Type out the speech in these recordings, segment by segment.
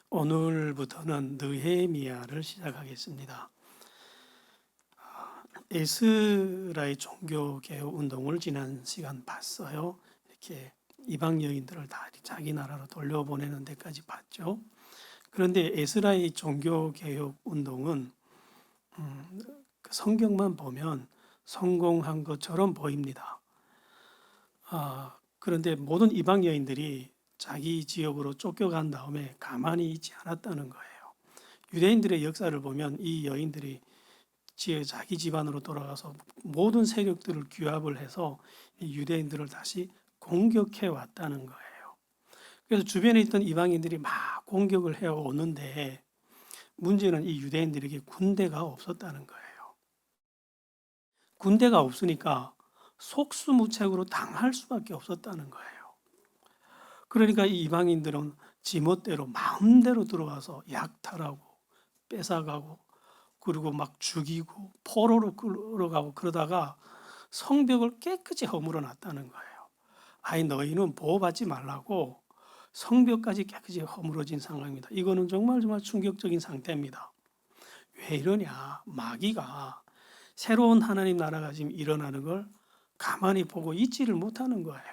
오늘부터는 느헤미야를 시작하겠습니다. 에스라의 종교개혁 운동을 지난 시간 봤어요. 이렇게 이방 여인들을 다 자기 나라로 돌려보내는 데까지 봤죠. 그런데 에스라의 종교개혁 운동은 성경만 보면 성공한 것처럼 보입니다. 그런데 모든 이방 여인들이 자기 지역으로 쫓겨간 다음에 가만히 있지 않았다는 거예요. 유대인들의 역사를 보면 이 여인들이 자기 집안으로 돌아가서 모든 세력들을 규합을 해서 이 유대인들을 다시 공격해 왔다는 거예요. 그래서 주변에 있던 이방인들이 막 공격을 해 오는데 문제는 이 유대인들에게 군대가 없었다는 거예요. 군대가 없으니까 속수무책으로 당할 수밖에 없었다는 거예요. 그러니까 이 이방인들은 지멋대로 마음대로 들어와서 약탈하고 뺏어가고 그리고 막 죽이고 포로로 끌어가고 그러다가 성벽을 깨끗이 허물어 놨다는 거예요. 아니 너희는 보호받지 말라고 성벽까지 깨끗이 허물어진 상황입니다. 이거는 정말 충격적인 상태입니다. 왜 이러냐? 마귀가 새로운 하나님 나라가 지금 일어나는 걸 가만히 보고 있지를 못하는 거예요.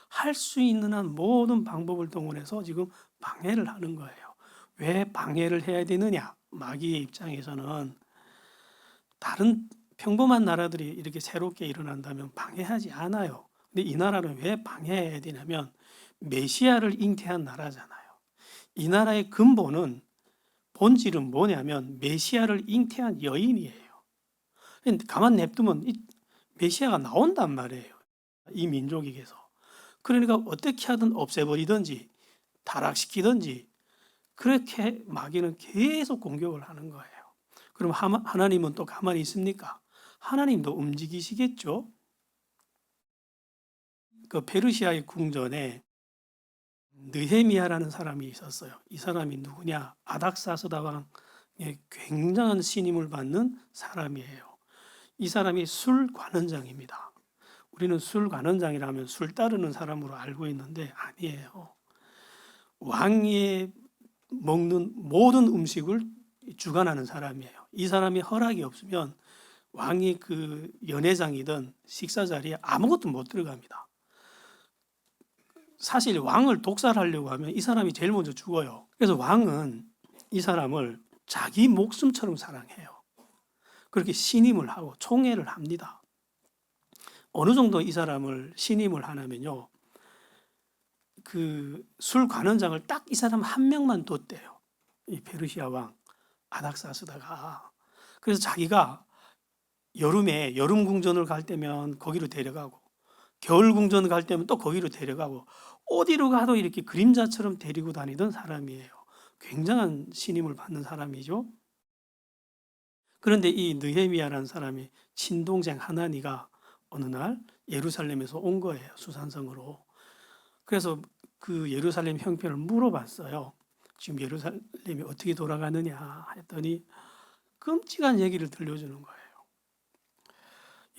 할 수 있는 한 모든 방법을 동원해서 지금 방해를 하는 거예요. 왜 방해를 해야 되느냐? 마귀의 입장에서는 다른 평범한 나라들이 이렇게 새롭게 일어난다면 방해하지 않아요. 근데 이 나라는 왜 방해해야 되냐면 메시아를 잉태한 나라잖아요. 이 나라의 근본은 본질은 뭐냐면 메시아를 잉태한 여인이에요. 가만 냅두면 이 메시아가 나온단 말이에요. 이 민족에게서. 그러니까 어떻게 하든 없애버리든지 타락시키든지 그렇게 마귀는 계속 공격을 하는 거예요. 그럼 하나님은 또 가만히 있습니까? 하나님도 움직이시겠죠? 그 페르시아의 궁전에 느헤미야라는 사람이 있었어요. 이 사람이 누구냐? 아닥사스다 왕의 굉장한 신임을 받는 사람이에요. 이 사람이 술 관원장입니다. 우리는 술 관원장이라면 술 따르는 사람으로 알고 있는데 아니에요. 왕이 먹는 모든 음식을 주관하는 사람이에요. 이 사람이 허락이 없으면 왕이 그 연회장이든 식사 자리에 아무것도 못 들어갑니다. 사실 왕을 독살하려고 하면 이 사람이 제일 먼저 죽어요. 그래서 왕은 이 사람을 자기 목숨처럼 사랑해요. 그렇게 신임을 하고 총애를 합니다. 어느 정도 이 사람을 신임을 하냐면요. 그 술 관원장을 딱 이 사람 한 명만 뒀대요. 이 페르시아 왕 아닥사스다가. 그래서 자기가 여름에 여름 궁전을 갈 때면 거기로 데려가고 겨울 궁전 갈 때면 또 거기로 데려가고 어디로 가도 이렇게 그림자처럼 데리고 다니던 사람이에요. 굉장한 신임을 받는 사람이죠. 그런데 이 느헤미야라는 사람이 친동생 하나니가 어느 날 예루살렘에서 온 거예요. 수산성으로. 그래서 그 예루살렘 형편을 물어봤어요. 지금 예루살렘이 어떻게 돌아가느냐 했더니 끔찍한 얘기를 들려주는 거예요.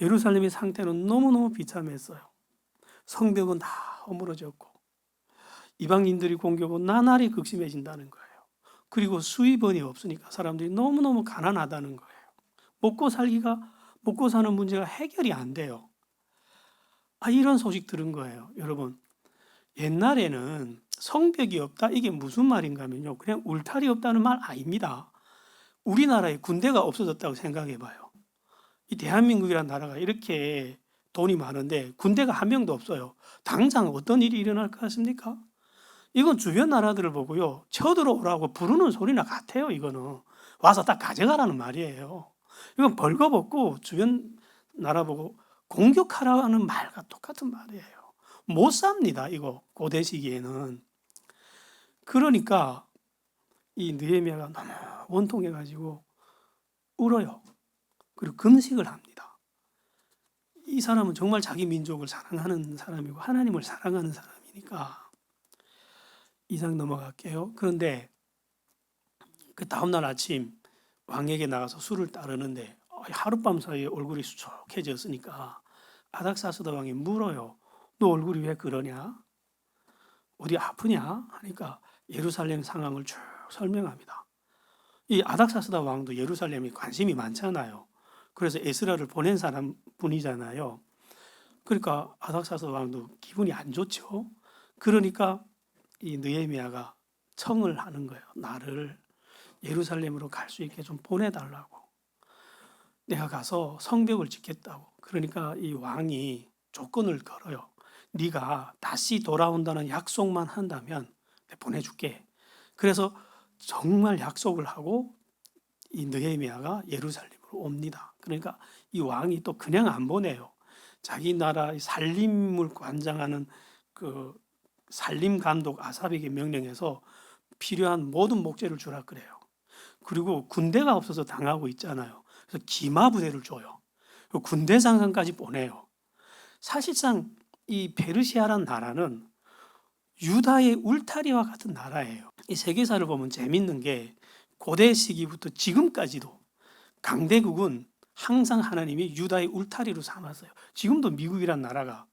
예루살렘의 상태는 너무너무 비참했어요. 성벽은 다 허물어졌고 이방인들이 공격하고 나날이 극심해진다는 거예요. 그리고 수입원이 없으니까 사람들이 너무너무 가난하다는 거예요. 먹고 사는 문제가 해결이 안 돼요. 이런 소식 들은 거예요. 여러분, 옛날에는 성벽이 없다 이게 무슨 말인가 하면요. 그냥 울타리 없다는 말 아닙니다. 우리나라에 군대가 없어졌다고 생각해 봐요. 이 대한민국이라는 나라가 이렇게 돈이 많은데 군대가 한 명도 없어요. 당장 어떤 일이 일어날 것 같습니까? 이건 주변 나라들을 보고요. 쳐들어오라고 부르는 소리나 같아요. 이거는 와서 딱 가져가라는 말이에요. 이건 벌거벗고 주변 나라 보고 공격하라는 말과 똑같은 말이에요. 못 삽니다. 이거 고대 시기에는. 그러니까 이 느헤미야가 너무 원통해 가지고 울어요. 그리고 금식을 합니다. 이 사람은 정말 자기 민족을 사랑하는 사람이고 하나님을 사랑하는 사람이니까 이상 넘어갈게요. 그런데 그 다음날 아침 왕에게 나가서 술을 따르는데 하룻밤 사이에 얼굴이 수척해졌으니까 아닥사스다 왕이 물어요. 너 얼굴이 왜 그러냐? 어디 아프냐? 하니까 예루살렘 상황을 쭉 설명합니다. 이 아닥사스다 왕도 예루살렘에 관심이 많잖아요. 그래서 에스라를 보낸 사람 분이잖아요. 그러니까 아닥사스다 왕도 기분이 안 좋죠. 그러니까 이 느헤미야가 청을 하는 거예요. 나를 예루살렘으로 갈 수 있게 좀 보내달라고. 내가 가서 성벽을 짓겠다고. 그러니까 이 왕이 조건을 걸어요. 네가 다시 돌아온다는 약속만 한다면 내가 보내줄게. 그래서 정말 약속을 하고 이 느헤미야가 예루살렘으로 옵니다. 그러니까 이 왕이 또 그냥 안 보내요. 자기 나라 살림을 관장하는 그 살림 감독 아삽에게 명령해서 필요한 모든 목재를 주라 그래요. 그리고 군대가 없어서 당하고 있잖아요. 그래서 기마 부대를 줘요. 군대 장관까지 보내요. 사실상 이 페르시아란 나라는 유다의 울타리와 같은 나라예요. 이 세계사를 보면 재밌는 게 고대 시기부터 지금까지도 강대국은 항상 하나님이 유다의 울타리로 삼았어요. 지금도 미국이란 나라가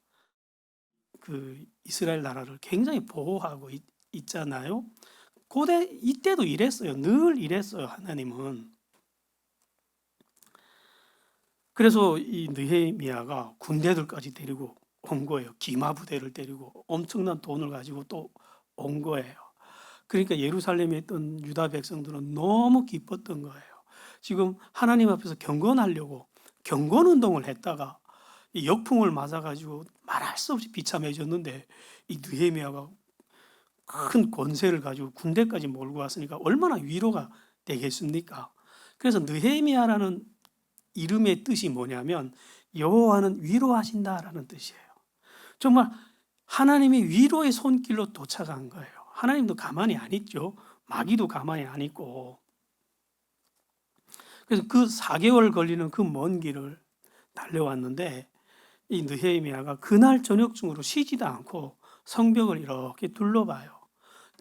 그 이스라엘 나라를 굉장히 보호하고 있잖아요. 고대 이때도 이랬어요. 늘 이랬어요. 하나님은. 그래서 이 느헤미야가 군대들까지 데리고 온 거예요. 기마 부대를 데리고 엄청난 돈을 가지고 또 온 거예요. 그러니까 예루살렘에 있던 유다 백성들은 너무 기뻤던 거예요. 지금 하나님 앞에서 경건하려고 경건 운동을 했다가 이 역풍을 맞아가지고 말할 수 없이 비참해졌는데 이 느헤미야가 큰 권세를 가지고 군대까지 몰고 왔으니까 얼마나 위로가 되겠습니까? 그래서 느헤미야라는 이름의 뜻이 뭐냐면 여호와는 위로하신다라는 뜻이에요. 정말 하나님이 위로의 손길로 도착한 거예요. 하나님도 가만히 안 있죠. 마귀도 가만히 안 있고. 그래서 그 4개월 걸리는 그 먼 길을 달려왔는데 이 느헤미야가 그날 저녁중으로 쉬지도 않고 성벽을 이렇게 둘러봐요.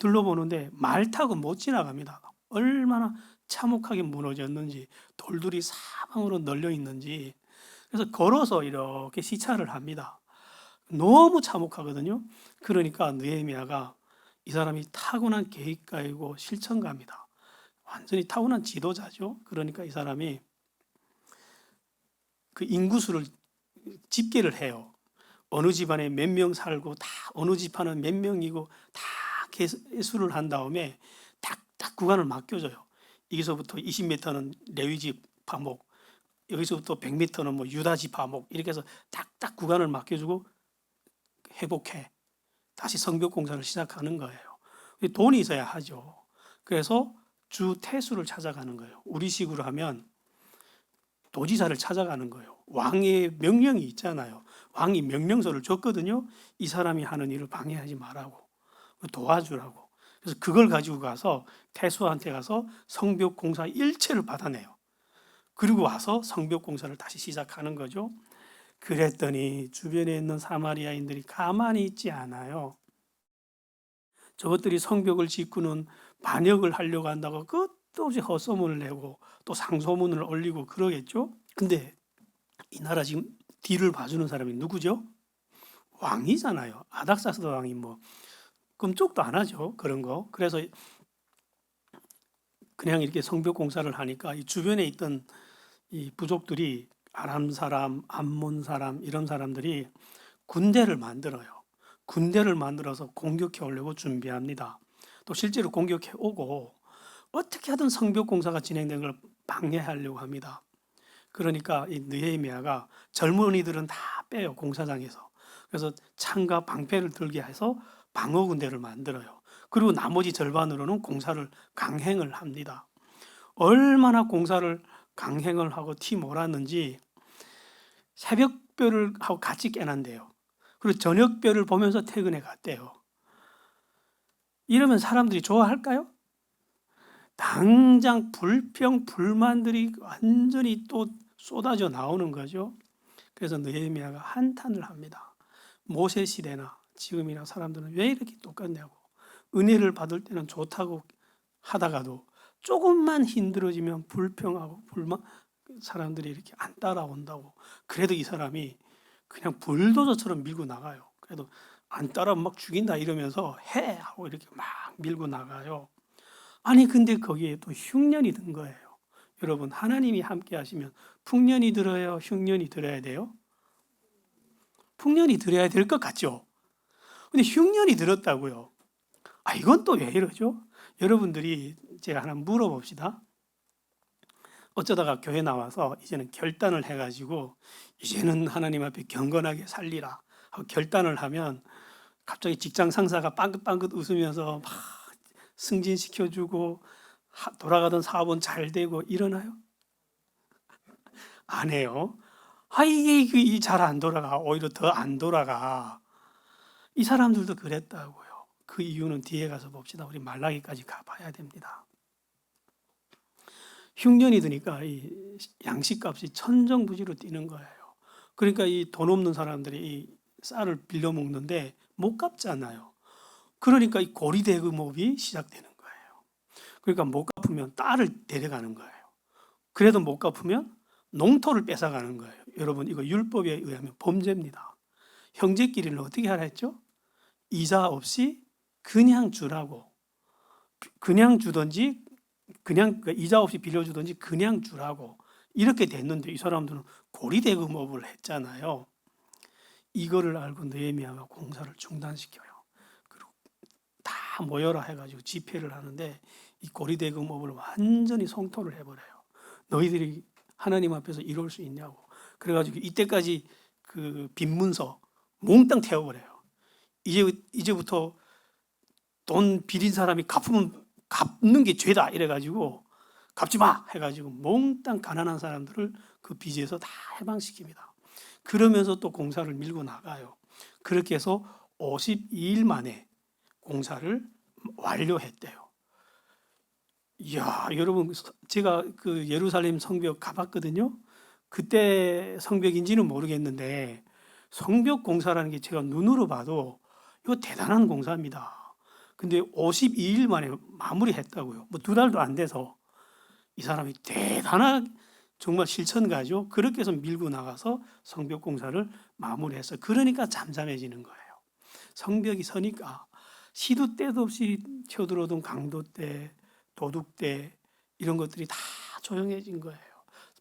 둘러보는데 말 타고 못 지나갑니다. 얼마나 참혹하게 무너졌는지, 돌들이 사방으로 널려 있는지. 그래서 걸어서 이렇게 시찰을 합니다. 너무 참혹하거든요. 그러니까 느헤미야가 이 사람이 타고난 계획가이고 실천가입니다. 완전히 타고난 지도자죠. 그러니까 이 사람이 그 인구수를 집계를 해요. 어느 집안에 몇 명 살고 다 어느 집안은 몇 명이고 다 계수를 한 다음에 딱딱 구간을 맡겨줘요. 여기서부터 20m는 레위집 파목, 여기서부터 100m는 뭐 유다집 파목 이렇게 해서 딱딱 구간을 맡겨주고 회복해. 다시 성벽 공사를 시작하는 거예요. 돈이 있어야 하죠. 그래서 주 태수를 찾아가는 거예요. 우리식으로 하면 도지사를 찾아가는 거예요. 왕의 명령이 있잖아요. 왕이 명령서를 줬거든요. 이 사람이 하는 일을 방해하지 말라고, 도와주라고. 그래서 그걸 가지고 가서 태수한테 가서 성벽 공사 일체를 받아내요. 그리고 와서 성벽 공사를 다시 시작하는 거죠. 그랬더니 주변에 있는 사마리아인들이 가만히 있지 않아요. 저것들이 성벽을 짓고는 반역을 하려고 한다고 끝도 없이 헛소문을 내고 또 상소문을 올리고 그러겠죠. 근데 이 나라 지금 뒤를 봐주는 사람이 누구죠? 왕이잖아요. 아닥사스다 왕이 뭐 끔찍도 안 하죠. 그런 거. 그래서 그냥 이렇게 성벽 공사를 하니까 이 주변에 있던 이 부족들이 아람 사람, 암몬 사람 이런 사람들이 군대를 만들어요. 군대를 만들어서 공격해 오려고 준비합니다. 또 실제로 공격해 오고 어떻게 하든 성벽 공사가 진행된 걸 방해하려고 합니다. 그러니까 이 느헤미야가 젊은이들은 다 빼요, 공사장에서. 그래서 창과 방패를 들게 해서 방어 군대를 만들어요. 그리고 나머지 절반으로는 공사를 강행을 합니다. 얼마나 공사를 강행을 하고 티 몰았는지 새벽별을 하고 같이 깨난대요. 그리고 저녁별을 보면서 퇴근해 갔대요. 이러면 사람들이 좋아할까요? 당장 불평, 불만들이 완전히 또 쏟아져 나오는 거죠. 그래서 느헤미야가 한탄을 합니다. 모세 시대나 지금이나 사람들은 왜 이렇게 똑같냐고. 은혜를 받을 때는 좋다고 하다가도 조금만 힘들어지면 불평하고 불만, 사람들이 이렇게 안 따라온다고. 그래도 이 사람이 그냥 불도저처럼 밀고 나가요. 그래도 안 따라오면 막 죽인다 이러면서 해 하고 이렇게 막 밀고 나가요. 아니 근데 거기에 또 흉년이 든 거예요. 여러분 하나님이 함께 하시면 풍년이 들어요, 흉년이 들어야 돼요? 풍년이 들어야 될 것 같죠? 근데 흉년이 들었다고요. 아 이건 또 왜 이러죠? 여러분들이 제가 하나 물어봅시다. 어쩌다가 교회 나와서 이제는 결단을 해가지고 이제는 하나님 앞에 경건하게 살리라 하고 결단을 하면 갑자기 직장 상사가 빵긋빵긋 웃으면서 막 승진시켜주고 돌아가던 사업은 잘 되고 이러나요? 안 해요. 아 이게 잘 안 돌아가. 오히려 더 안 돌아가. 이 사람들도 그랬다고요. 그 이유는 뒤에 가서 봅시다. 우리 말라기까지 가봐야 됩니다. 흉년이 드니까 이 양식값이 천정부지로 뛰는 거예요. 그러니까 이 돈 없는 사람들이 이 쌀을 빌려 먹는데 못 갚잖아요. 그러니까 이 고리대금업이 시작되는 거예요. 그러니까 못 갚으면 딸을 데려가는 거예요. 그래도 못 갚으면 농토를 뺏어가는 거예요. 여러분 이거 율법에 의하면 범죄입니다. 형제끼리는 어떻게 하라 했죠? 이자 없이 그냥 주라고. 그냥 주든지 그냥 이자 없이 빌려주든지 그냥 주라고 이렇게 됐는데 이 사람들은 고리대금업을 했잖아요. 이거를 알고 느헤미야가 공사를 중단시켜요. 그리고 다 모여라 해가지고 집회를 하는데 이 고리대금업을 완전히 성토를 해버려요. 너희들이 하나님 앞에서 이룰 수 있냐고. 그래가지고 이때까지 그 빈문서 몽땅 태워버려요. 이제부터 돈 빌린 사람이 갚는 게 죄다 이래가지고 갚지 마 해가지고 몽땅 가난한 사람들을 그 빚에서 다 해방시킵니다. 그러면서 또 공사를 밀고 나가요. 그렇게 해서 52일 만에 공사를 완료했대요. 이야, 여러분, 제가 그 예루살렘 성벽 가봤거든요. 그때 성벽인지는 모르겠는데 성벽 공사라는 게 제가 눈으로 봐도 이거 대단한 공사입니다. 근데 52일 만에 마무리했다고요. 뭐 2달도 안 돼서 이 사람이 대단한 정말 실천가죠. 그렇게 해서 밀고 나가서 성벽 공사를 마무리했어요. 그러니까 잠잠해지는 거예요. 성벽이 서니까 시도 때도 없이 쳐들어오던 강도때, 도둑때 이런 것들이 다 조용해진 거예요.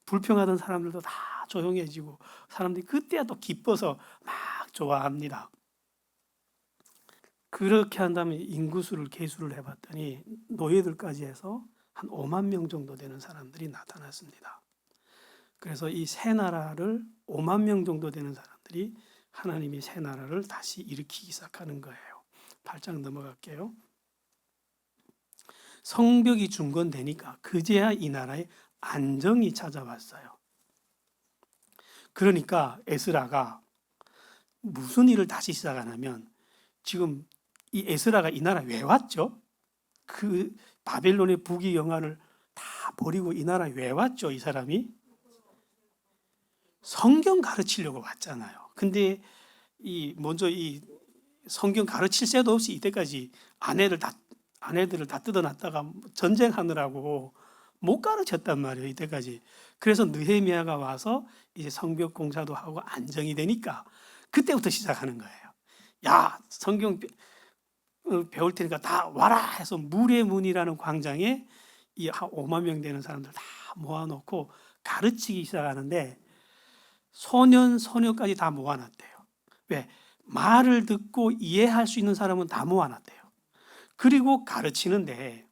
불평하던 사람들도 다 조용해지고 사람들이 그때야 또 기뻐서 막 좋아합니다. 그렇게 한다면 인구수를 계수를 해봤더니 노예들까지 해서 한 5만 명 정도 되는 사람들이 나타났습니다. 그래서 이 새 나라를 5만 명 정도 되는 사람들이 하나님이 새 나라를 다시 일으키기 시작하는 거예요. 8장 넘어갈게요. 성벽이 중건되니까 그제야 이 나라에 안정이 찾아왔어요. 그러니까 에스라가 무슨 일을 다시 시작하냐면 지금 이 에스라가 이 나라 왜 왔죠? 그 바벨론의 부귀 영화를 다 버리고 이 나라 왜 왔죠? 이 사람이 성경 가르치려고 왔잖아요. 근데 먼저 이 성경 가르칠 새도 없이 이때까지 아내들을 다 뜯어놨다가 전쟁하느라고 못 가르쳤단 말이에요. 이때까지. 그래서 느헤미야가 와서 이제 성벽 공사도 하고 안정이 되니까 그때부터 시작하는 거예요. 야, 성경 배울 테니까 다 와라 해서 물의 문이라는 광장에 이 한 5만 명 되는 사람들 다 모아놓고 가르치기 시작하는데 소년까지 다 모아놨대요. 왜? 말을 듣고 이해할 수 있는 사람은 다 모아놨대요. 그리고 가르치는데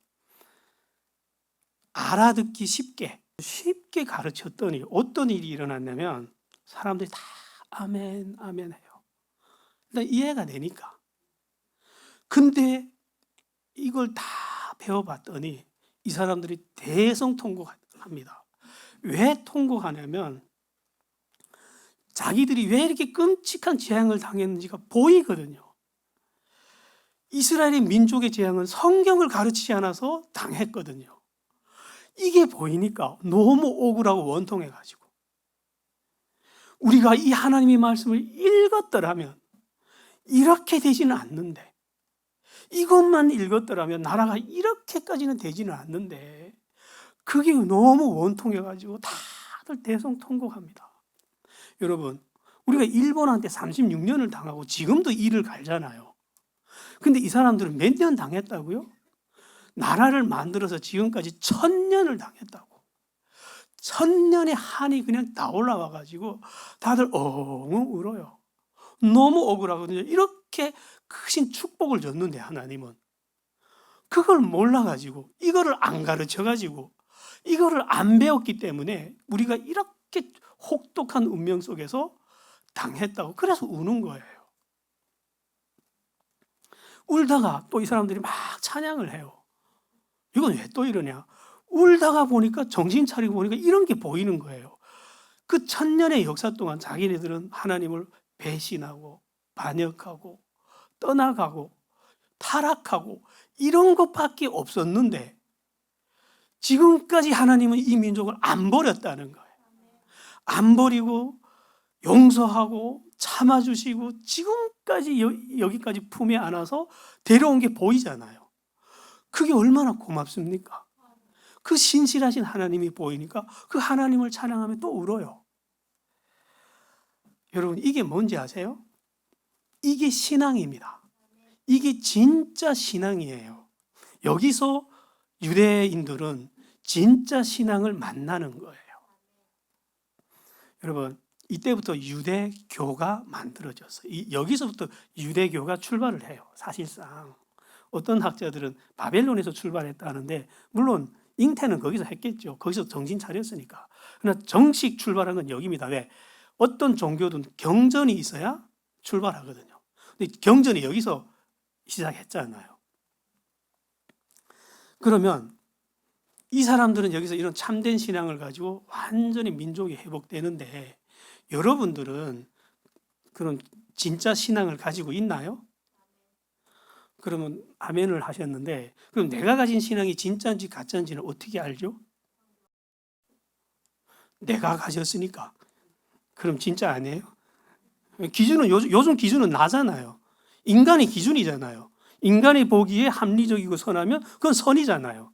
알아듣기 쉽게 가르쳤더니 어떤 일이 일어났냐면 사람들이 다 아멘 아멘 해요. 일단 이해가 되니까. 근데 이걸 다 배워봤더니 이 사람들이 대성통곡합니다. 왜 통곡하냐면 자기들이 왜 이렇게 끔찍한 재앙을 당했는지가 보이거든요. 이스라엘의 민족의 재앙은 성경을 가르치지 않아서 당했거든요. 이게 보이니까 너무 억울하고 원통해가지고 우리가 이 하나님의 말씀을 읽었더라면 이렇게 되지는 않는데 이것만 읽었더라면 나라가 이렇게까지는 되지는 않는데 그게 너무 원통해가지고 다들 대성통곡합니다. 여러분 우리가 일본한테 36년을 당하고 지금도 이를 갈잖아요. 근데 이 사람들은 몇 년 당했다고요? 나라를 만들어서 지금까지 1000년을 당했다고. 1000년의 한이 그냥 다 올라와가지고 다들 엉엉 울어요. 너무 억울하거든요. 이렇게 크신 축복을 줬는데 하나님은 그걸 몰라가지고 이거를 안 가르쳐가지고 이거를 안 배웠기 때문에 우리가 이렇게 혹독한 운명 속에서 당했다고. 그래서 우는 거예요. 울다가 또 이 사람들이 막 찬양을 해요. 이건 왜 또 이러냐? 울다가 보니까 정신 차리고 보니까 이런 게 보이는 거예요. 그 1000년의 역사 동안 자기네들은 하나님을 배신하고 반역하고 떠나가고 타락하고 이런 것밖에 없었는데 지금까지 하나님은 이 민족을 안 버렸다는 거예요. 안 버리고 용서하고 참아주시고 지금까지 여기까지 품에 안아서 데려온 게 보이잖아요. 그게 얼마나 고맙습니까? 그 신실하신 하나님이 보이니까 그 하나님을 찬양하면 또 울어요. 여러분, 이게 뭔지 아세요? 이게 신앙입니다. 이게 진짜 신앙이에요. 여기서 유대인들은 진짜 신앙을 만나는 거예요. 여러분, 이때부터 유대교가 만들어졌어요. 여기서부터 유대교가 출발을 해요. 사실상 어떤 학자들은 바벨론에서 출발했다는데 물론 잉태는 거기서 했겠죠. 거기서 정신 차렸으니까. 그러나 정식 출발한 건 여기입니다. 왜? 어떤 종교든 경전이 있어야 출발하거든요. 근데 경전이 여기서 시작했잖아요. 그러면 이 사람들은 여기서 이런 참된 신앙을 가지고 완전히 민족이 회복되는데 여러분들은 그런 진짜 신앙을 가지고 있나요? 그러면 아멘을 하셨는데 그럼 내가 가진 신앙이 진짜인지 가짜인지는 어떻게 알죠? 내가 가졌으니까. 그럼 진짜 아니에요? 기준은 요즘 기준은 나잖아요. 인간의 기준이잖아요. 인간이 보기에 합리적이고 선하면 그건 선이잖아요.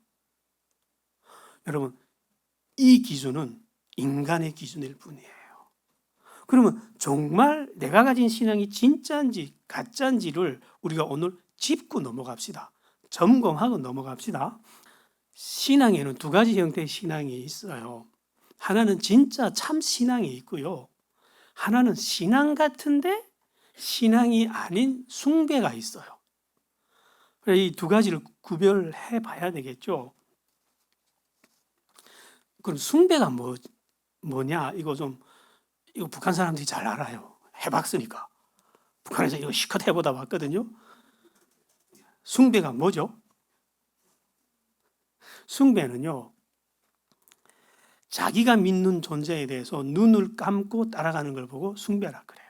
여러분, 이 기준은 인간의 기준일 뿐이에요. 그러면 정말 내가 가진 신앙이 진짜인지 가짜인지를 우리가 오늘 짚고 넘어갑시다. 점검하고 넘어갑시다. 신앙에는 두 가지 형태의 신앙이 있어요. 하나는 진짜 참 신앙이 있고요. 하나는 신앙 같은데 신앙이 아닌 숭배가 있어요. 이 두 가지를 구별해 봐야 되겠죠. 그럼 숭배가 뭐냐? 이거 북한 사람들이 잘 알아요. 해봤으니까. 북한에서 이거 실컷 해보다 왔거든요. 숭배가 뭐죠? 숭배는요, 자기가 믿는 존재에 대해서 눈을 감고 따라가는 걸 보고 숭배라 그래요.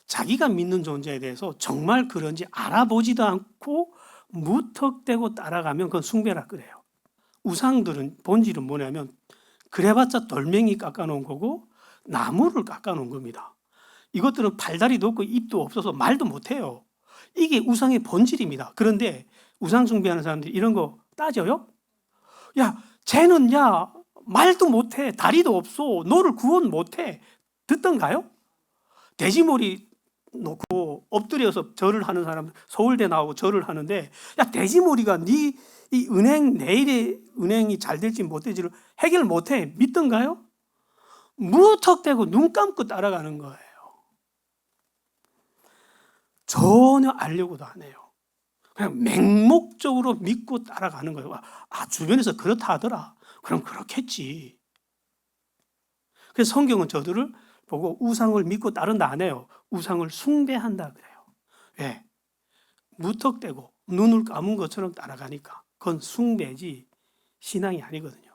자기가 믿는 존재에 대해서 정말 그런지 알아보지도 않고 무턱대고 따라가면 그건 숭배라 그래요. 우상들은 본질은 뭐냐면 그래봤자 돌멩이 깎아놓은 거고 나무를 깎아놓은 겁니다. 이것들은 팔다리도 없고 입도 없어서 말도 못해요. 이게 우상의 본질입니다. 그런데 우상 숭배하는 사람들이 이런 거 따져요? 야, 쟤는 말도 못해. 다리도 없어. 너를 구원 못해. 듣던가요? 돼지머리 놓고 엎드려서 절을 하는 사람 서울대 나오고 절을 하는데 야, 돼지머리가 네 이 내일의 은행이 잘 될지 못 될지를 해결 못해. 믿던가요? 무턱대고 눈 감고 따라가는 거예요. 전혀 알려고도 안 해요. 그냥 맹목적으로 믿고 따라가는 거예요. 주변에서 그렇다 하더라. 그럼 그렇겠지. 그래서 성경은 저들을 보고 우상을 믿고 따른다 안 해요. 우상을 숭배한다 그래요. 왜? 무턱대고 눈을 감은 것처럼 따라가니까 그건 숭배지 신앙이 아니거든요.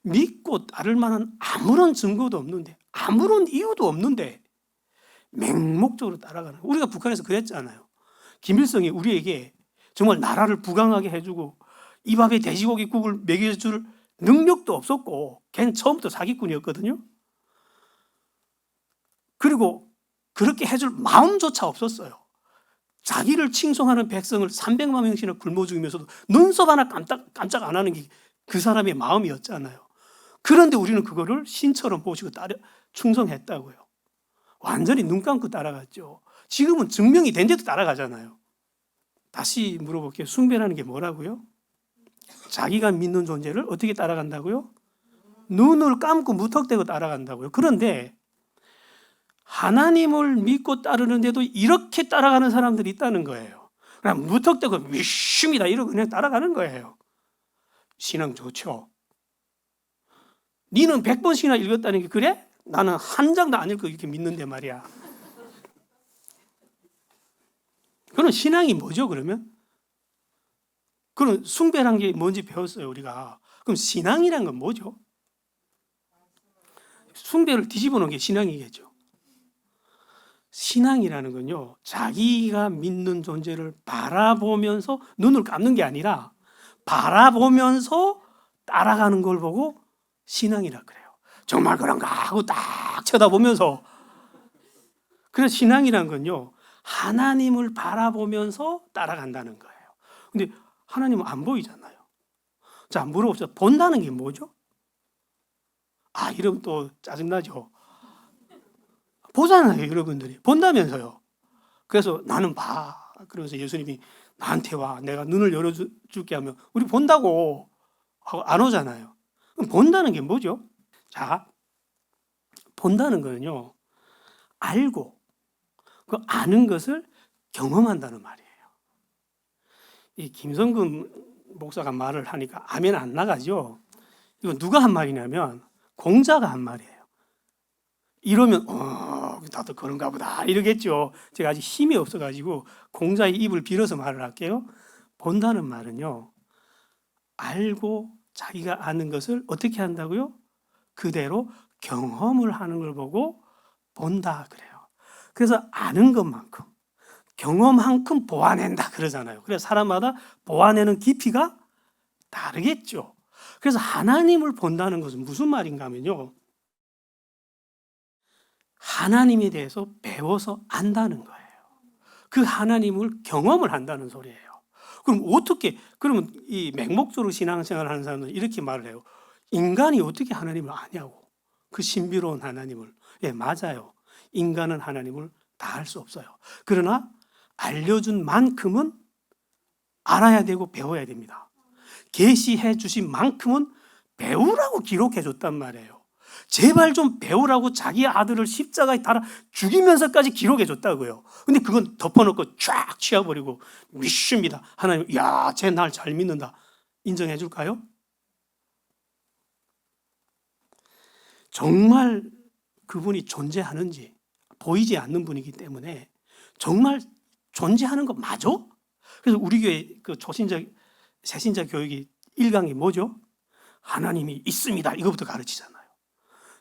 믿고 따를 만한 아무런 증거도 없는데 아무런 이유도 없는데 맹목적으로 따라가는 거예요. 우리가 북한에서 그랬잖아요. 김일성이 우리에게 정말 나라를 부강하게 해주고 이 밥에 돼지고기국을 먹여줄 능력도 없었고 걔는 처음부터 사기꾼이었거든요. 그리고 그렇게 해줄 마음조차 없었어요. 자기를 칭송하는 백성을 300만 명씩이나 굶어 죽이면서도 눈썹 하나 깜짝 안 하는 게 그 사람의 마음이었잖아요. 그런데 우리는 그거를 신처럼 보시고 충성했다고요. 완전히 눈 감고 따라갔죠. 지금은 증명이 된데도 따라가잖아요. 다시 물어볼게요. 숭배라는 게 뭐라고요? 자기가 믿는 존재를 어떻게 따라간다고요? 눈을 감고 무턱대고 따라간다고요. 그런데 하나님을 믿고 따르는데도 이렇게 따라가는 사람들이 있다는 거예요. 그냥 무턱대고 믿습니다 이러고 그냥 따라가는 거예요. 신앙 좋죠. 니는 100번씩이나 읽었다는 게 그래? 나는 한 장도 안 읽고 이렇게 믿는데 말이야. 그런 신앙이 뭐죠 그러면? 그런 숭배란 게 뭔지 배웠어요 우리가. 그럼 신앙이란 건 뭐죠? 숭배를 뒤집어 놓은 게 신앙이겠죠. 신앙이라는 건요, 자기가 믿는 존재를 바라보면서 눈을 감는 게 아니라 바라보면서 따라가는 걸 보고 신앙이라 그래요. 정말 그런가 하고 딱 쳐다보면서. 그래서 신앙이란 건요, 하나님을 바라보면서 따라간다는 거예요. 근데 하나님은 안 보이잖아요. 자, 물어봅시다. 본다는 게 뭐죠? 아, 이러면 또 짜증나죠. 보잖아요, 여러분들이. 본다면서요. 그래서 나는 봐. 그러면서 예수님이 나한테 와. 내가 눈을 열어줄게 하면 우리 본다고 하고 안 오잖아요. 그럼 본다는 게 뭐죠? 자, 본다는 거는요, 알고, 그 아는 것을 경험한다는 말이에요. 이 김성근 목사가 말을 하니까 아멘 안 나가죠? 이거 누가 한 말이냐면 공자가 한 말이에요. 이러면 나도 그런가 보다 이러겠죠. 제가 아직 힘이 없어가지고 공자의 입을 빌어서 말을 할게요. 본다는 말은요, 알고 자기가 아는 것을 어떻게 한다고요? 그대로 경험을 하는 걸 보고 본다 그래요. 그래서 아는 것만큼 경험만큼 보아낸다 그러잖아요. 그래서 사람마다 보아내는 깊이가 다르겠죠. 그래서 하나님을 본다는 것은 무슨 말인가 하면요, 하나님에 대해서 배워서 안다는 거예요. 그 하나님을 경험을 한다는 소리예요. 그럼 어떻게, 그러면 이 맹목적으로 신앙생활 하는 사람들은 이렇게 말을 해요. 인간이 어떻게 하나님을 아냐고. 그 신비로운 하나님을. 예, 맞아요. 인간은 하나님을 다 알 수 없어요. 그러나 알려준 만큼은 알아야 되고 배워야 됩니다. 계시해 주신 만큼은 배우라고 기록해 줬단 말이에요. 제발 좀 배우라고 자기 아들을 십자가에 달아 죽이면서까지 기록해 줬다고요. 근데 그건 덮어놓고 쫙 치워버리고 믿습니다. 하나님, 야, 쟤 날 잘 믿는다. 인정해 줄까요? 정말 그분이 존재하는지 보이지 않는 분이기 때문에 정말 존재하는 거 맞아? 그래서 우리 교회 그 초신자, 새신자 교육이 1강이 뭐죠? 하나님이 있습니다. 이거부터 가르치잖아요.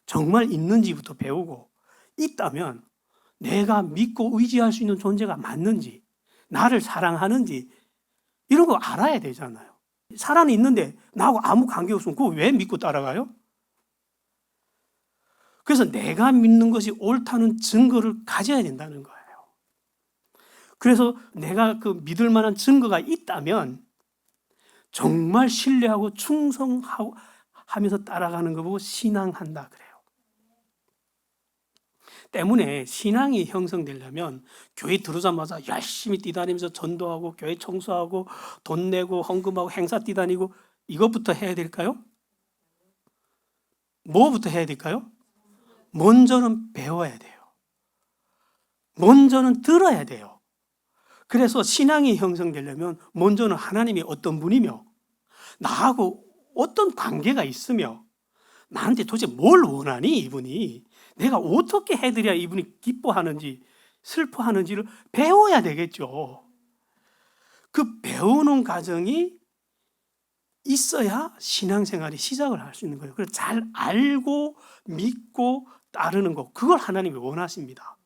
정말 있는지부터 배우고, 있다면 내가 믿고 의지할 수 있는 존재가 맞는지, 나를 사랑하는지 이런 거 알아야 되잖아요. 사람이 있는데 나하고 아무 관계 없으면 그거 왜 믿고 따라가요? 그래서 내가 믿는 것이 옳다는 증거를 가져야 된다는 거예요. 그래서 내가 그 믿을 만한 증거가 있다면 정말 신뢰하고 충성하고 하면서 따라가는 거 보고 신앙한다 그래요. 때문에 신앙이 형성되려면 교회 들어오자마자 열심히 뛰다니면서 전도하고 교회 청소하고 돈 내고 헌금하고 행사 뛰다니고 이것부터 해야 될까요? 뭐부터 해야 될까요? 먼저는 배워야 돼요. 먼저는 들어야 돼요. 그래서 신앙이 형성되려면 먼저는 하나님이 어떤 분이며 나하고 어떤 관계가 있으며 나한테 도대체 뭘 원하니 이분이, 내가 어떻게 해드려야 이분이 기뻐하는지 슬퍼하는지를 배워야 되겠죠. 그 배우는 과정이 있어야 신앙생활이 시작을 할 수 있는 거예요. 그래서 잘 알고 믿고 따르는 거, 그걸 하나님이 원하십니다.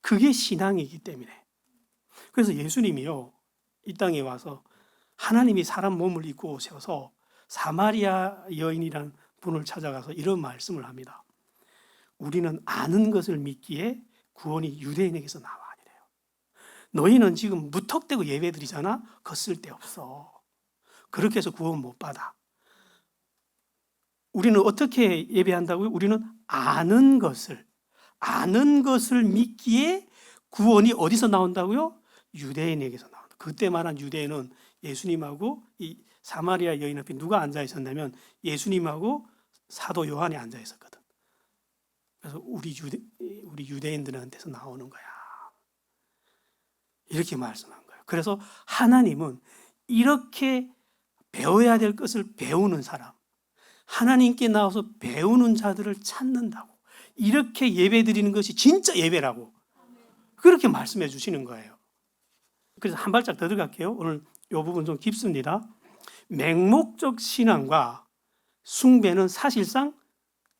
그게 신앙이기 때문에. 그래서 예수님이요, 이 땅에 와서 하나님이 사람 몸을 입고 오셔서 사마리아 여인이란 분을 찾아가서 이런 말씀을 합니다. 우리는 아는 것을 믿기에 구원이 유대인에게서 나와 아니래요. 너희는 지금 무턱대고 예배드리잖아. 그거 쓸데없어. 그렇게 해서 구원 못 받아. 우리는 어떻게 예배한다고요? 우리는 아는 것을 믿기에 구원이 어디서 나온다고요? 유대인에게서 나온다. 그때 말한 유대인은 예수님하고 이 사마리아 여인 앞에 누가 앉아 있었냐면 예수님하고 사도 요한이 앉아 있었거든. 그래서 우리 유대인들한테서 나오는 거야. 이렇게 말씀한 거예요. 그래서 하나님은 이렇게 배워야 될 것을 배우는 사람, 하나님께 나와서 배우는 자들을 찾는다고, 이렇게 예배 드리는 것이 진짜 예배라고 그렇게 말씀해 주시는 거예요. 그래서 한 발짝 더 들어갈게요. 오늘 이 부분 좀 깊습니다. 맹목적 신앙과 숭배는 사실상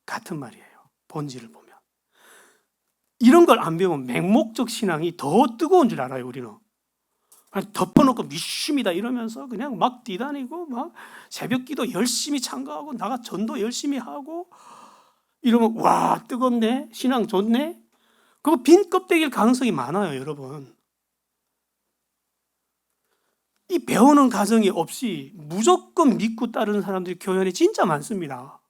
같은 말이에요. 본질을 보면. 이런 걸 안 배우면 맹목적 신앙이 더 뜨거운 줄 알아요. 우리는 덮어놓고 미심이다 이러면서 그냥 막 뛰다니고 막 새벽 기도 열심히 참가하고 나가 전도 열심히 하고 이러면 와 뜨겁네, 신앙 좋네. 그거 빈 껍데기일 가능성이 많아요. 여러분, 이 배우는 과정이 없이 무조건 믿고 따르는 사람들이 교회 안에 진짜 많습니다.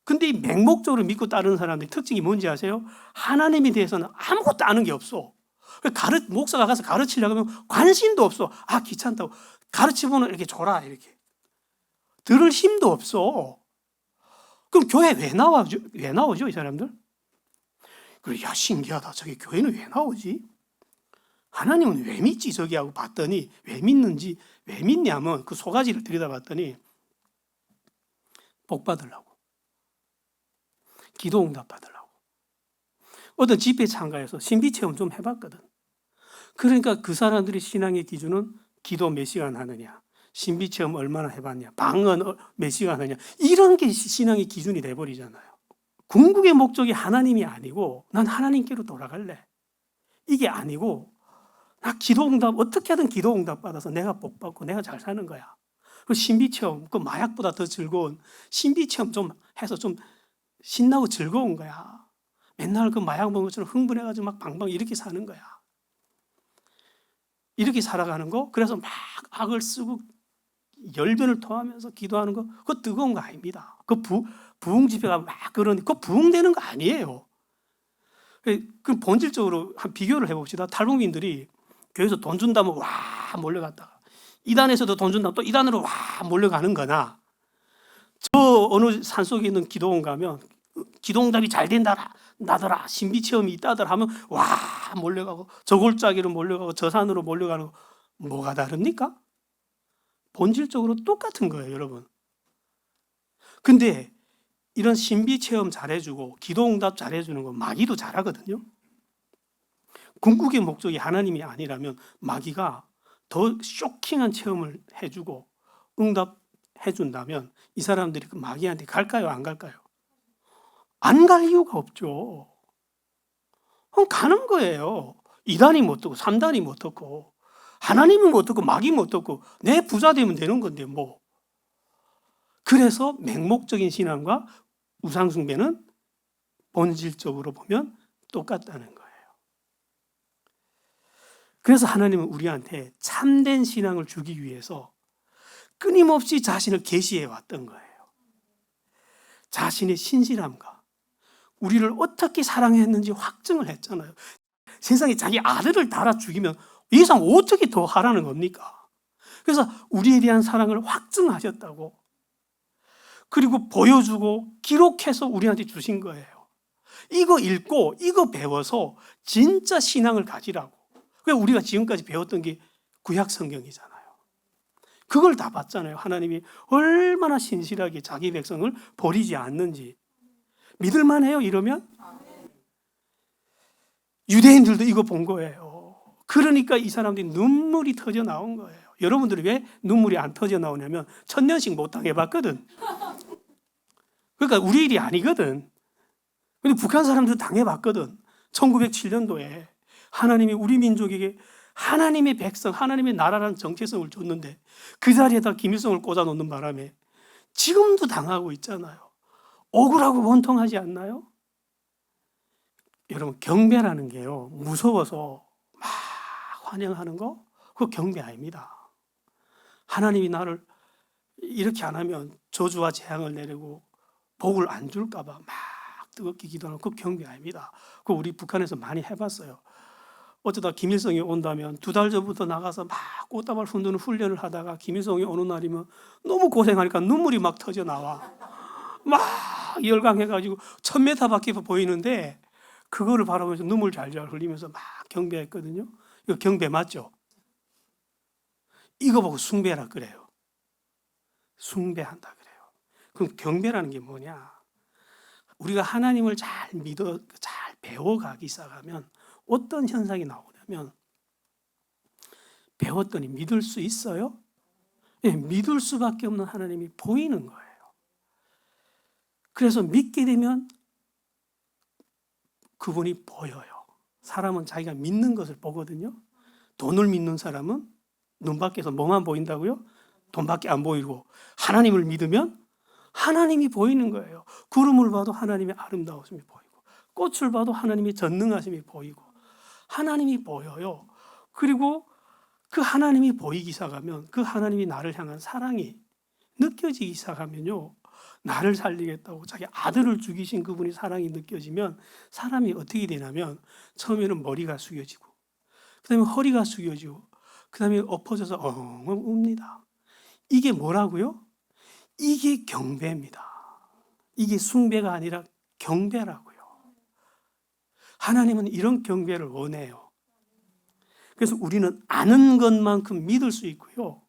근데 이 맹목적으로 믿고 따르는 사람들의 특징이 뭔지 아세요? 하나님에 대해서는 아무것도 아는 게 없어. 목사가 가서 가르치려고 하면 관심도 없어. 아, 귀찮다고. 가르치면 이렇게 줘라, 이렇게. 들을 힘도 없어. 그럼 교회 왜 나오죠, 이 사람들? 그래, 야, 신기하다. 저기 교회는 왜 나오지? 하나님은 왜 믿지, 저기 하고 봤더니 왜 믿는지, 왜 믿냐면 그 소가지를 들여다봤더니 복 받으려고. 기도 응답 받으려고. 어떤 집회 참가해서 신비 체험 좀 해봤거든. 그러니까 그 사람들의 신앙의 기준은 기도 몇 시간 하느냐, 신비 체험 얼마나 해봤냐, 방언 몇 시간 하느냐, 이런 게 신앙의 기준이 돼버리잖아요. 궁극의 목적이 하나님이 아니고 난 하나님께로 돌아갈래, 이게 아니고 나 기도 응답 어떻게 하든 기도 응답 받아서 내가 복 받고 내가 잘 사는 거야. 그 신비 체험, 그 마약보다 더 즐거운 신비 체험 좀 해서 좀 신나고 즐거운 거야. 맨날 그 마약 먹은 것처럼 흥분해가지고 막 방방 이렇게 사는 거야. 이렇게 살아가는 거, 그래서 막 악을 쓰고 열변을 토하면서 기도하는 거, 그거 뜨거운 거 아닙니다. 그 부흥 집회가 막 그러니 그거 부흥되는 거 아니에요. 그 본질적으로 한 비교를 해봅시다. 탈북민들이 교회에서 돈 준다면 와 몰려갔다가 이단에서도 돈 준다면 또 이단으로 와 몰려가는 거나, 저 어느 산속에 있는 기도원 가면 기도응답이 잘 된다라 나더라, 신비체험이 있다더라 하면 와 몰려가고, 저 골짜기로 몰려가고 저 산으로 몰려가는 거 뭐가 다릅니까? 본질적으로 똑같은 거예요, 여러분. 근데 이런 신비체험 잘해주고 기도응답 잘해주는 거 마귀도 잘하거든요. 궁극의 목적이 하나님이 아니라면 마귀가 더 쇼킹한 체험을 해주고 응답해준다면 이 사람들이 그 마귀한테 갈까요, 안 갈까요? 안 갈 이유가 없죠. 그럼 가는 거예요. 2단이 못 듣고 3단이 못 듣고 하나님이 못 듣고 마귀 못 듣고 내 부자 되면 되는 건데 뭐. 그래서 맹목적인 신앙과 우상숭배는 본질적으로 보면 똑같다는 거예요. 그래서 하나님은 우리한테 참된 신앙을 주기 위해서 끊임없이 자신을 계시해 왔던 거예요. 자신의 신실함과 우리를 어떻게 사랑했는지 확증을 했잖아요. 세상에 자기 아들을 달아 죽이면 이 이상 어떻게 더 하라는 겁니까? 그래서 우리에 대한 사랑을 확증하셨다고, 그리고 보여주고 기록해서 우리한테 주신 거예요. 이거 읽고 이거 배워서 진짜 신앙을 가지라고. 그래서 우리가 지금까지 배웠던 게 구약 성경이잖아요. 그걸 다 봤잖아요. 하나님이 얼마나 신실하게 자기 백성을 버리지 않는지. 믿을만 해요, 이러면? 유대인들도 이거 본 거예요. 그러니까 이 사람들이 눈물이 터져 나온 거예요. 여러분들이 왜 눈물이 안 터져 나오냐면 천년씩 못 당해봤거든. 그러니까 우리 일이 아니거든. 근데 북한 사람들 당해봤거든. 1907년도에 하나님이 우리 민족에게 하나님의 백성, 하나님의 나라라는 정체성을 줬는데 그 자리에다 김일성을 꽂아놓는 바람에 지금도 당하고 있잖아요. 억울하고 원통하지 않나요? 여러분, 경배라는 게요, 무서워서 막 환영하는 거, 그거 경배 아닙니다. 하나님이 나를 이렇게 안 하면 저주와 재앙을 내리고 복을 안 줄까 봐 막 뜨겁게 기도하는 그 경배 아닙니다. 그거 우리 북한에서 많이 해봤어요. 어쩌다 김일성이 온다면 2달 전부터 나가서 막 꽃다발 흔드는 훈련을 하다가 김일성이 오는 날이면 너무 고생하니까 눈물이 막 터져 나와. 막 열광해가지고 1000m밖에 보이는데 그거를 바라보면서 눈물 잘잘 흘리면서 막 경배했거든요. 이거 경배 맞죠? 이거 보고 숭배라 그래요. 숭배한다 그래요. 그럼 경배라는 게 뭐냐? 우리가 하나님을 잘 믿어, 잘 배워가기 시작하면 어떤 현상이 나오냐면, 배웠더니 믿을 수 있어요? 예, 믿을 수밖에 없는 하나님이 보이는 거예요. 그래서 믿게 되면 그분이 보여요. 사람은 자기가 믿는 것을 보거든요. 돈을 믿는 사람은 눈 밖에서 뭐만 보인다고요? 돈밖에 안 보이고, 하나님을 믿으면 하나님이 보이는 거예요. 구름을 봐도 하나님의 아름다우심이 보이고, 꽃을 봐도 하나님의 전능하심이 보이고, 하나님이 보여요. 그리고 그 하나님이 보이기 시작하면, 그 하나님이 나를 향한 사랑이 느껴지기 시작하면요, 나를 살리겠다고 자기 아들을 죽이신 그분이 사랑이 느껴지면 사람이 어떻게 되냐면, 처음에는 머리가 숙여지고, 그 다음에 허리가 숙여지고, 그 다음에 엎어져서 엉엉 웁니다. 이게 뭐라고요? 이게 경배입니다. 이게 숭배가 아니라 경배라고요. 하나님은 이런 경배를 원해요. 그래서 우리는 아는 것만큼 믿을 수 있고요,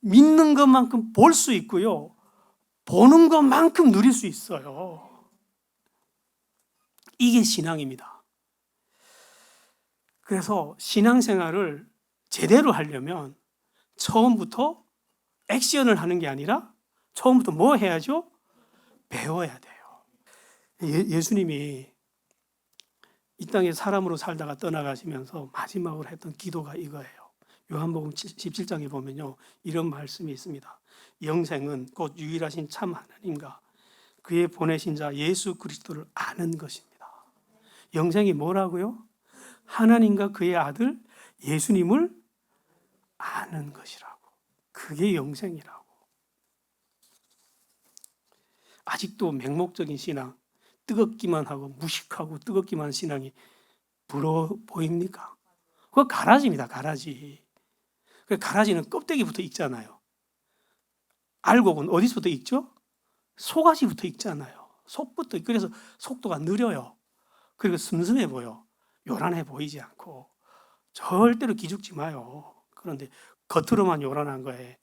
믿는 것만큼 볼 수 있고요, 보는 것만큼 누릴 수 있어요. 이게 신앙입니다. 그래서 신앙생활을 제대로 하려면 처음부터 액션을 하는 게 아니라 처음부터 뭐 해야죠? 배워야 돼요. 예수님이 이 땅에 사람으로 살다가 떠나가시면서 마지막으로 했던 기도가 이거예요. 요한복음 17장에 보면요, 이런 말씀이 있습니다. 영생은 곧 유일하신 참 하나님과 그의 보내신 자 예수 그리스도를 아는 것입니다. 영생이 뭐라고요? 하나님과 그의 아들 예수님을 아는 것이라고. 그게 영생이라고. 아직도 맹목적인 신앙, 뜨겁기만 하고 무식하고 뜨겁기만 한 신앙이 부러워 보입니까? 그거 가라지입니다. 가라지. 그 가라지는 껍데기부터 익잖아요. 알곡은 어디서부터 익죠? 속아지부터 익잖아요. 속부터. 그래서 속도가 느려요. 그리고 슴슴해 보여. 요란해 보이지 않고. 절대로 기죽지 마요. 그런데 겉으로만 요란한 거예요.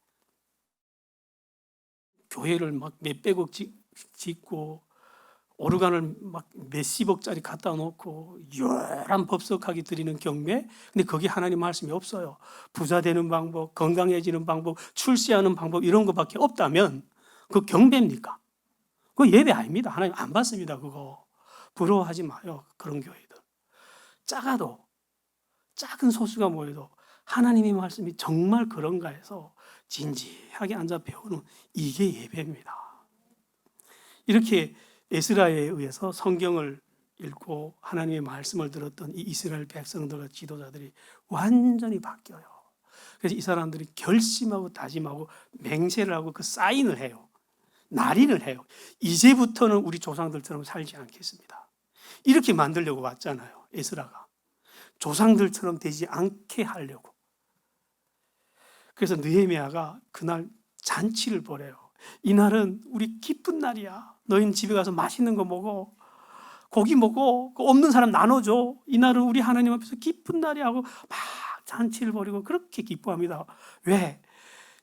교회를 막 몇백억 짓고 오르간을 막 몇십억짜리 갖다 놓고 요란 법석하게 드리는 경배. 근데 거기 하나님 말씀이 없어요. 부자 되는 방법, 건강해지는 방법, 출세하는 방법 이런 것밖에 없다면 그 경배입니까? 그거 예배 아닙니다. 하나님 안 받습니다. 그거 부러워하지 마요. 그런 교회들 작아도, 작은 소수가 모여도 하나님의 말씀이 정말 그런가 해서 진지하게 앉아 배우는 이게 예배입니다. 이렇게 에스라에 의해서 성경을 읽고 하나님의 말씀을 들었던 이 이스라엘 백성들과 지도자들이 완전히 바뀌어요. 그래서 이 사람들이 결심하고 다짐하고 맹세를 하고 그 사인을 해요. 날인을 해요. 이제부터는 우리 조상들처럼 살지 않겠습니다. 이렇게 만들려고 왔잖아요. 에스라가. 조상들처럼 되지 않게 하려고. 그래서 느헤미야가 그날 잔치를 벌여요. 이날은 우리 기쁜 날이야. 너희는 집에 가서 맛있는 거 먹어. 고기 먹어. 없는 사람 나눠줘. 이날은 우리 하나님 앞에서 기쁜 날이 하고 막 잔치를 벌이고 그렇게 기뻐합니다. 왜?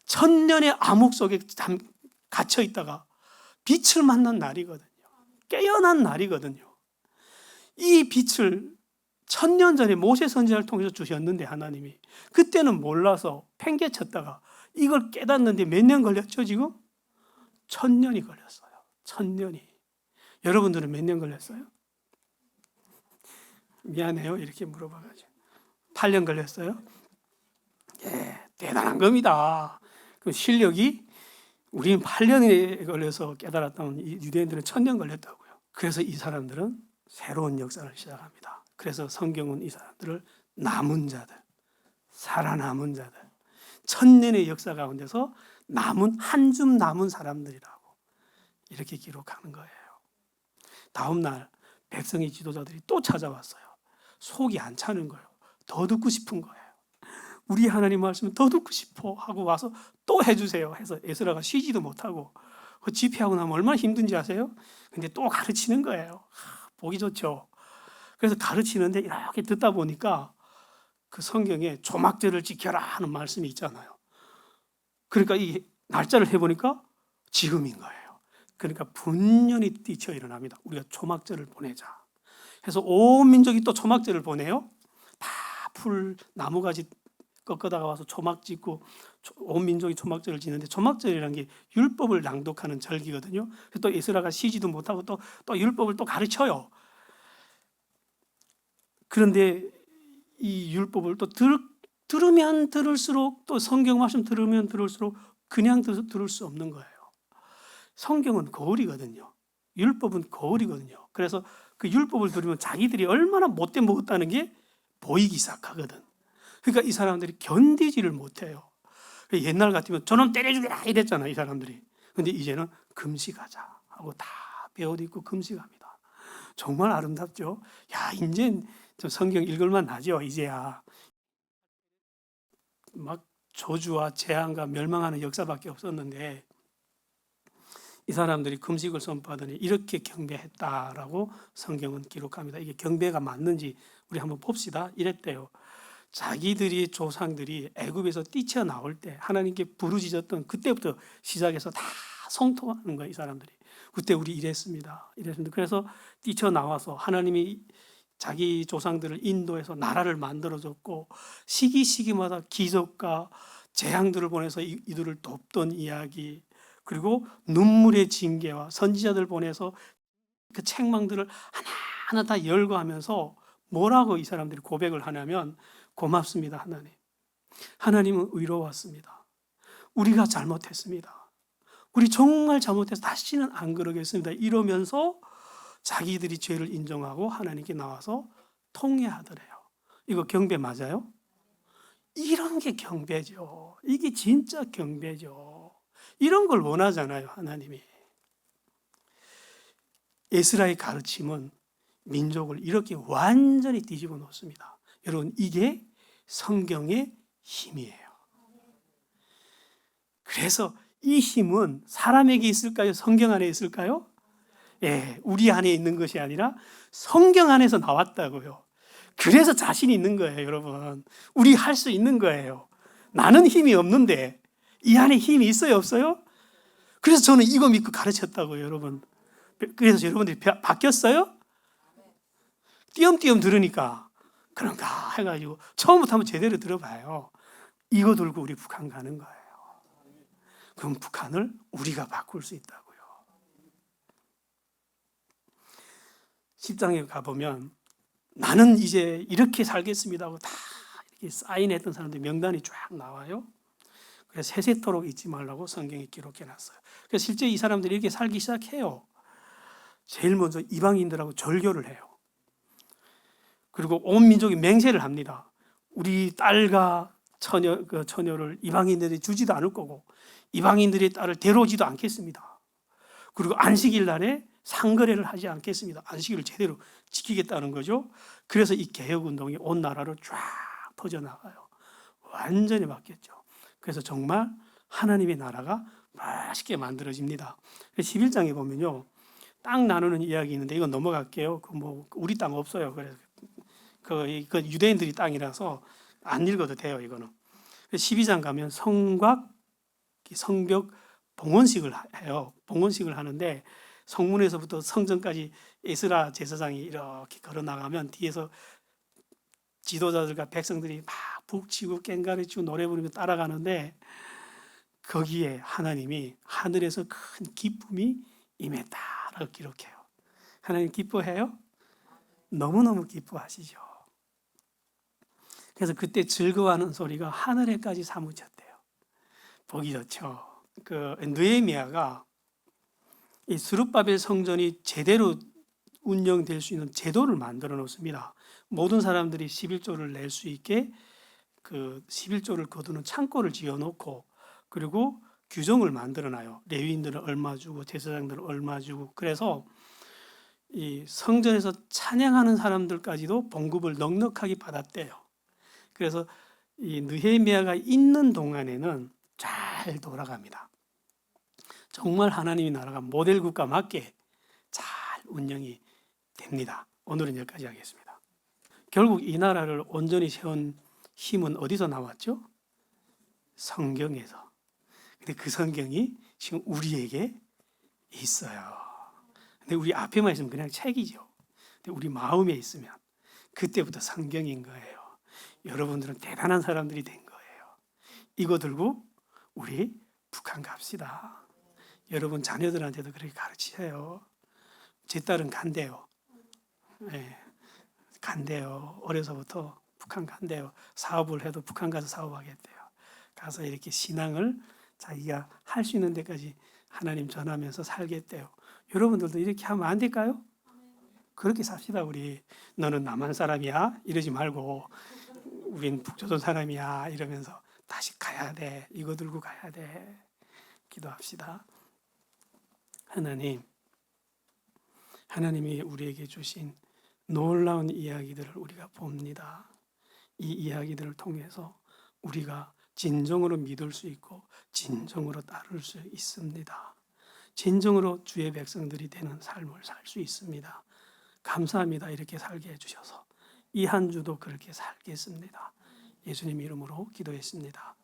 천년의 암흑 속에 갇혀 있다가 빛을 만난 날이거든요. 깨어난 날이거든요. 이 빛을 1000년 전에 모세 선지자를 통해서 주셨는데 하나님이 그때는 몰라서 팽개쳤다가 이걸 깨닫는데 몇 년 걸렸죠 지금? 1000년이 걸렸어요. 1000년이. 여러분들은 몇 년 걸렸어요? 미안해요. 이렇게 물어봐가지고. 8년 걸렸어요? 예, 대단한 겁니다. 그 실력이 우리는 8년에 걸려서 깨달았다면 유대인들은 1000년 걸렸다고요. 그래서 이 사람들은 새로운 역사를 시작합니다. 그래서 성경은 이 사람들을 남은 자들, 살아남은 자들, 1000년의 역사 가운데서 남은 한 줌 남은 사람들이라고 이렇게 기록하는 거예요. 다음 날 백성의 지도자들이 또 찾아왔어요. 속이 안 차는 거예요. 더 듣고 싶은 거예요. 우리 하나님 말씀은 더 듣고 싶어 하고 와서 또 해주세요 해서 에스라가 쉬지도 못하고 집회하고 나면 얼마나 힘든지 아세요? 근데 또 가르치는 거예요. 보기 좋죠. 그래서 가르치는데 이렇게 듣다 보니까 그 성경에 조막절을 지켜라 하는 말씀이 있잖아요. 그러니까 이 날짜를 해보니까 지금인 거예요. 그러니까 분연히 뛰쳐 일어납니다. 우리가 초막절을 보내자 해서 온 민족이 또 초막절을 보내요. 다 풀 나무가지 꺾어다가 와서 초막 짓고 온 민족이 초막절을 지는데, 초막절이라는 게 율법을 낭독하는 절기거든요. 또 에스라가 쉬지도 못하고 또 율법을 또 가르쳐요. 그런데 이 율법을 또 들으면 들을수록, 또 성경 말씀 들으면 들을수록 그냥 들을 수 없는 거예요. 성경은 거울이거든요. 율법은 거울이거든요. 그래서 그 율법을 들으면 자기들이 얼마나 못돼 먹었다는 게 보이기 시작하거든. 그러니까 이 사람들이 견디지를 못해요. 옛날 같으면 저놈 때려주겠다 이랬잖아요, 이 사람들이. 근데 이제는 금식하자 하고 다 베옷 입고 금식합니다. 정말 아름답죠. 야, 이제 좀 성경 읽을만 하죠. 이제야 막 저주와 재앙과 멸망하는 역사밖에 없었는데 이 사람들이 금식을 선포하더니 이렇게 경배했다라고 성경은 기록합니다. 이게 경배가 맞는지 우리 한번 봅시다. 이랬대요. 자기들이 조상들이 애굽에서 뛰쳐나올 때 하나님께 부르짖었던 그때부터 시작해서 다 성토하는 거예요, 이 사람들이. 그때 우리 이랬습니다. 그래서 뛰쳐나와서 하나님이 자기 조상들을 인도해서 나라를 만들어줬고 시기마다 기적과 재앙들을 보내서 이들을 돕던 이야기, 그리고 눈물의 징계와 선지자들 보내서 그 책망들을 하나하나 다 열거하면서 뭐라고 이 사람들이 고백을 하냐면, 고맙습니다 하나님. 하나님은 의로웠습니다. 우리가 잘못했습니다. 우리 정말 잘못해서 다시는 안 그러겠습니다. 이러면서 자기들이 죄를 인정하고 하나님께 나와서 통회하더래요. 이거 경배 맞아요? 이런 게 경배죠. 이게 진짜 경배죠. 이런 걸 원하잖아요, 하나님이. 에스라의 가르침은 민족을 이렇게 완전히 뒤집어 놓습니다. 여러분, 이게 성경의 힘이에요. 그래서 이 힘은 사람에게 있을까요? 성경 안에 있을까요? 예, 우리 안에 있는 것이 아니라 성경 안에서 나왔다고요. 그래서 자신이 있는 거예요, 여러분. 우리 할 수 있는 거예요. 나는 힘이 없는데 이 안에 힘이 있어요, 없어요? 그래서 저는 이거 믿고 가르쳤다고요, 여러분. 그래서 여러분들이 바뀌었어요? 띄엄띄엄 들으니까 그런가 해가지고 처음부터 한번 제대로 들어봐요. 이거 들고 우리 북한 가는 거예요. 그럼 북한을 우리가 바꿀 수 있다고요. 10장에 가보면 나는 이제 이렇게 살겠습니다 하고 다 이렇게 사인했던 사람들 명단이 쫙 나와요. 그래서 세세토록 잊지 말라고 성경에 기록해놨어요. 그래서 실제 이 사람들이 이렇게 살기 시작해요. 제일 먼저 이방인들하고 절교를 해요. 그리고 온 민족이 맹세를 합니다. 우리 딸과 처녀를 이방인들이 주지도 않을 거고 이방인들의 딸을 데려오지도 않겠습니다. 그리고 안식일 날에 상거래를 하지 않겠습니다. 안식일을 제대로 지키겠다는 거죠. 그래서 이 개혁운동이 온 나라로 쫙 퍼져나가요. 완전히 바뀌었죠. 그래서 정말 하나님의 나라가 맛있게 만들어집니다. 11장에 보면요, 땅 나누는 이야기 있는데 이건 넘어갈게요. 우리 땅 없어요. 그래서 그 유대인들이 땅이라서 안 읽어도 돼요. 이거는 12장 가면 성벽 봉헌식을 해요. 봉헌식을 하는데 성문에서부터 성전까지 에스라 제사장이 이렇게 걸어 나가면 뒤에서 지도자들과 백성들이 막 북치고 꽹가리 치고 노래 부르며 따라가는데 거기에 하나님이 하늘에서 큰 기쁨이 임했다라고 기록해요. 하나님 기뻐해요? 너무너무 기뻐하시죠. 그래서 그때 즐거워하는 소리가 하늘에까지 사무쳤대요. 보기 좋죠. 느헤미야가 이 스룹바벨 성전이 제대로 운영될 수 있는 제도를 만들어 놓습니다. 모든 사람들이 11조를 낼 수 있게 그 11조를 거두는 창고를 지어 놓고, 그리고 규정을 만들어놔요. 레위인들은 얼마 주고 제사장들은 얼마 주고. 그래서 이 성전에서 찬양하는 사람들까지도 봉급을 넉넉하게 받았대요. 그래서 이 느헤미야가 있는 동안에는 잘 돌아갑니다. 정말 하나님의 나라가 모델 국가 맞게 잘 운영이 됩니다. 오늘은 여기까지 하겠습니다. 결국 이 나라를 온전히 세운 힘은 어디서 나왔죠? 성경에서. 근데 그 성경이 지금 우리에게 있어요. 근데 우리 앞에만 있으면 그냥 책이죠. 근데 우리 마음에 있으면 그때부터 성경인 거예요. 여러분들은 대단한 사람들이 된 거예요. 이거 들고 우리 북한 갑시다. 여러분 자녀들한테도 그렇게 가르치세요. 제 딸은 간대요. 네, 간대요. 어려서부터 북한 간대요. 사업을 해도 북한 가서 사업하겠대요. 가서 이렇게 신앙을 자기가 할 수 있는 데까지 하나님 전하면서 살겠대요. 여러분들도 이렇게 하면 안 될까요? 그렇게 삽시다. 우리 너는 남한 사람이야 이러지 말고 우린 북조선 사람이야 이러면서 다시 가야 돼. 이거 들고 가야 돼. 기도합시다. 하나님이 우리에게 주신 놀라운 이야기들을 우리가 봅니다. 이 이야기들을 통해서 우리가 진정으로 믿을 수 있고 진정으로 따를 수 있습니다. 진정으로 주의 백성들이 되는 삶을 살 수 있습니다. 감사합니다. 이렇게 살게 해주셔서 이 한 주도 그렇게 살겠습니다. 예수님 이름으로 기도했습니다.